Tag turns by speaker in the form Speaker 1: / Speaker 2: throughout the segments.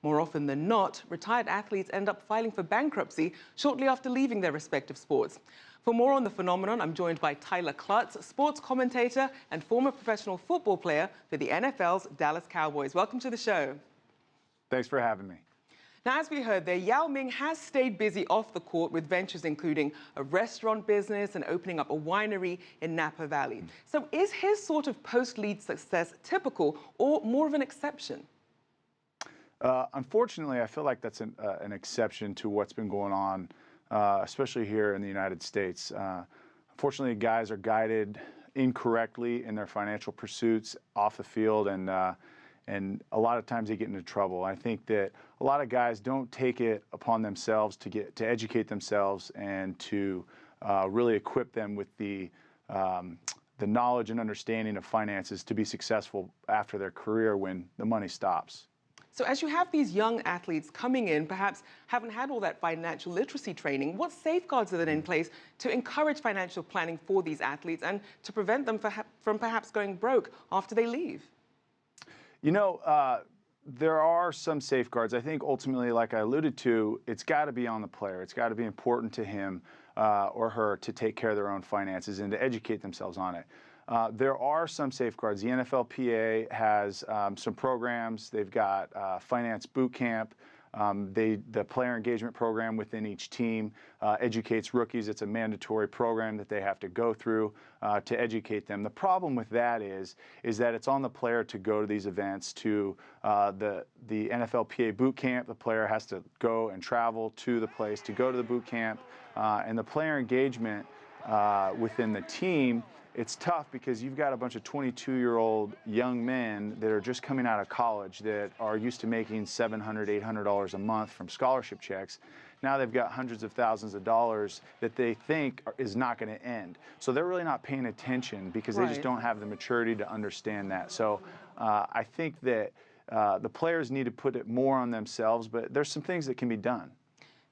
Speaker 1: More often than not, retired athletes end up filing for bankruptcy shortly after leaving their respective sports. For more on the phenomenon, I'm joined by Tyler Clutts, sports commentator and former professional football player for the NFL's Dallas Cowboys. Welcome to the show.
Speaker 2: Thanks for having me.
Speaker 1: Now, as we heard there, Yao Ming has stayed busy off the court with ventures including a restaurant business and opening up a winery in Napa Valley. So is his sort of post-league success typical or more of an exception?
Speaker 2: Unfortunately, I feel like that's an exception to what's been going on, especially here in the United States. Unfortunately, guys are guided incorrectly in their financial pursuits off the field, and a lot of times they get into trouble. I think that a lot of guys don't take it upon themselves to educate themselves and to really equip them with the knowledge and understanding of finances to be successful after their career when the money stops.
Speaker 1: So as you have these young athletes coming in, perhaps haven't had all that financial literacy training, what safeguards are there in place to encourage financial planning for these athletes and to prevent them from perhaps going broke after they leave?
Speaker 2: You know, there are some safeguards. I think ultimately, like I alluded to, it's got to be on the player. It's got to be important to him or her to take care of their own finances and to educate themselves on it. There are some safeguards. The NFLPA has some programs. They've got finance boot camp. The player engagement program within each team educates rookies. It's a mandatory program that they have to go through to educate them. The problem with that is that it's on the player to go to these events. To the NFLPA boot camp, the player has to go and travel to the place to go to the boot camp. And the player engagement within the team, it's tough because you've got a bunch of 22-year-old young men that are just coming out of college that are used to making $700, $800 a month from scholarship checks. Now they've got hundreds of thousands of dollars that they think is not going to end. So they're really not paying attention because they just don't have the maturity to understand that. So I think that the players need to put it more on themselves, but there's some things that can be done.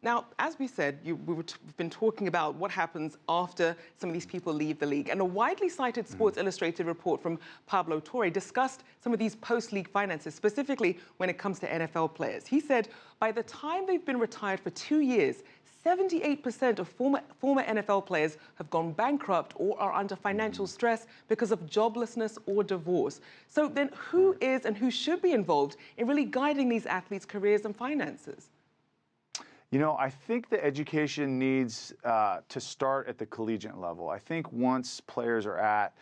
Speaker 1: Now, as we said, we've been talking about what happens after some of these people leave the league. And a widely cited Sports Illustrated report from Pablo Torre discussed some of these post-league finances, specifically when it comes to NFL players. He said by the time they've been retired for 2 years, 78% of former NFL players have gone bankrupt or are under financial stress because of joblessness or divorce. So then who is and who should be involved in really guiding these athletes' careers and finances?
Speaker 2: You know, I think the education needs to start at the collegiate level. I think once players are at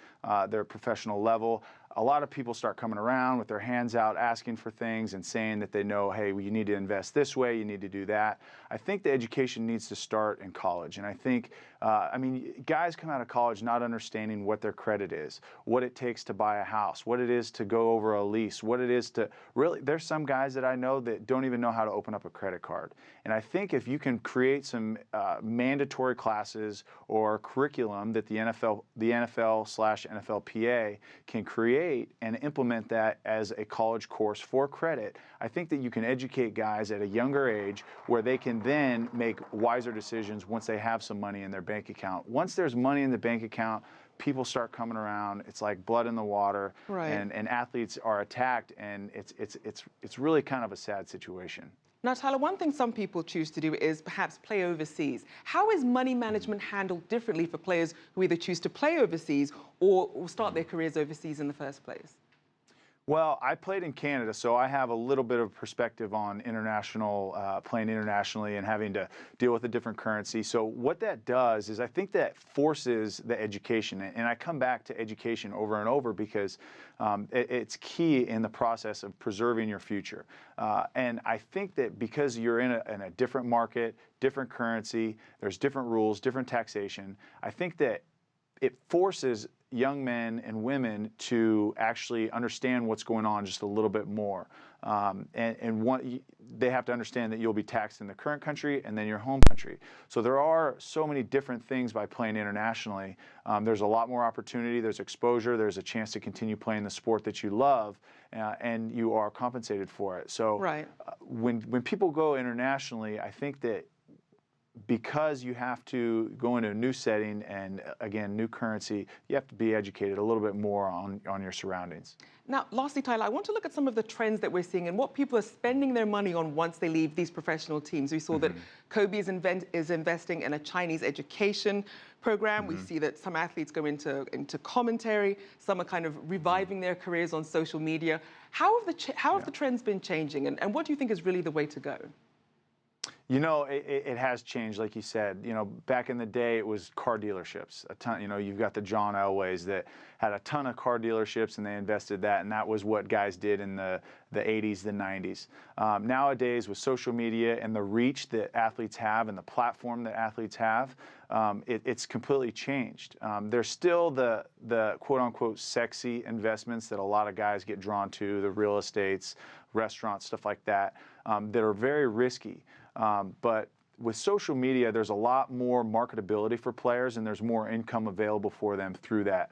Speaker 2: their professional level, a lot of people start coming around with their hands out asking for things and saying that they know, hey, well, you need to invest this way, you need to do that. I think the education needs to start in college. And I think, I mean, guys come out of college not understanding what their credit is, what it takes to buy a house, what it is to go over a lease, what it is to really, there's some guys that I know that don't even know how to open up a credit card. And I think if you can create some mandatory classes or curriculum that the NFL/NFLPA can create and implement that as a college course for credit, I think that you can educate guys at a younger age where they can then make wiser decisions once they have some money in their bank account. Once there's money in the bank account, people start coming around. It's like blood in the water, and athletes are attacked, and it's really kind of a sad situation.
Speaker 1: Now, Tyler, one thing some people choose to do is perhaps play overseas. How is money management handled differently for players who either choose to play overseas or start their careers overseas in the first place?
Speaker 2: Well, I played in Canada, so I have a little bit of perspective on playing internationally and having to deal with a different currency. So what that does is I think that forces the education. And I come back to education over and over because it's key in the process of preserving your future. And I think that because you're in a different market, different currency, there's different rules, different taxation, I think that it forces young men and women to actually understand what's going on just a little bit more. They have to understand that you'll be taxed in the current country and then your home country. So there are so many different things by playing internationally. There's a lot more opportunity, there's exposure, there's a chance to continue playing the sport that you love, and you are compensated for it. So when people go internationally, I think that because you have to go into a new setting and, again, new currency, you have to be educated a little bit more on your surroundings.
Speaker 1: Now, lastly, Tyler, I want to look at some of the trends that we're seeing and what people are spending their money on once they leave these professional teams. We saw that Kobe is investing in a Chinese education program. We see that some athletes go into commentary. Some are kind of reviving their careers on social media. How have the trends been changing, and what do you think is really the way to go?
Speaker 2: You know, it has changed, like you said. You know, back in the day, it was car dealerships. A ton. You know, you've got the John Elways that had a ton of car dealerships, and they invested that, and that was what guys did in the 80s, the 90s. Nowadays, with social media and the reach that athletes have and the platform that athletes have, it's completely changed. There's still the quote-unquote sexy investments that a lot of guys get drawn to, the real estates, restaurants, stuff like that, that are very risky. But with social media, there's a lot more marketability for players, and there's more income available for them through that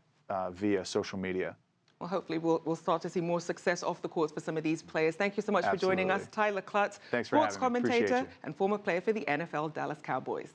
Speaker 2: via social media.
Speaker 1: Well, hopefully we'll start to see more success off the courts for some of these players. Thank you so much for joining us, Tyler Clutts,
Speaker 2: Thanks for having me.
Speaker 1: sports commentator and former player for the NFL Dallas Cowboys.